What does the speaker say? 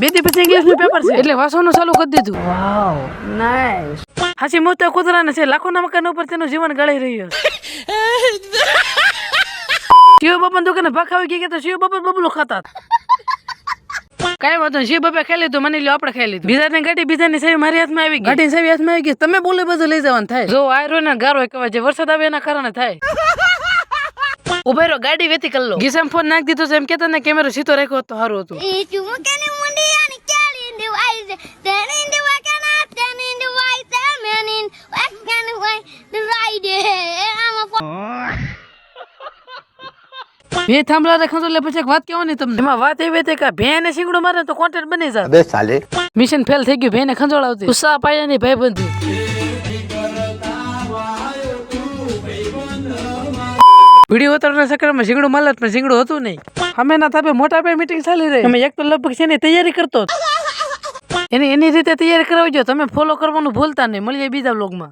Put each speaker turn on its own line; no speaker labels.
2 દી પછી ઇંગ્લિશ નું પેપર છે એટલે વાંચવાનું ચાલુ કરી દીધું.
વાવ નાઈસ.
હાચી મોત તો કૂતરાને છે, લાખોના મકાન ઉપર તેનું જીવન ગળી રહ્યું છે. શિવ બાપા દુકાને ભખાવી ગઈ કે તો શિવ બાપા બબલું ખાતા. કઈ વાંધો નહીં, શિવ બાપા ખાઈ લીધું, મને લ્યો આપણે ખાઈ લીધું. બીજાની ગાડી બીજાની સેવી મારી હાથમાં આવી ગઈ. ગાડીની સેવી હાથમાં આવી ગઈ, તમે બોલે બધું લઈ જવાનું થાય. જો આયરો ને ગારો કહેવાય, જે વરસાદ આવે એના કારણે થાય. ઉભા રહો, ગાડી વેતી કરી લો. ગીસામાં ફોન નાખી દીધો છે એમ કેતા ને કેમેરો સીધો રાખ્યો તો સારું હતું. બે થાંભલા રાખો એટલે પછી એક વાત કહેવાની તમને. એમાં વાત એવી હતી કે ભેને શીંગડો મારે તો કોન્ટેન્ટ બની જાય.
અબે સાલે
મિશન ફેલ થઈ ગયું, ભેને ખંજોળ આવતી. ઉષા પાયાની ભાઈબંધી. વિડીયો ઉતારવાના ચક્કરમાં શીંગડું માલત પણ શીંગડું હતું નહીં. અમે ના તાપે મોટા પે મીટિંગ ચાલી રહી. અમે એક તો લગભગ છે ને તૈયારી કરતો એની રીતે તૈયારી કરાવજો. તમે ફોલો કરવાનું ભૂલતા નહીં. મળીએ બીજા વ્લોગમાં.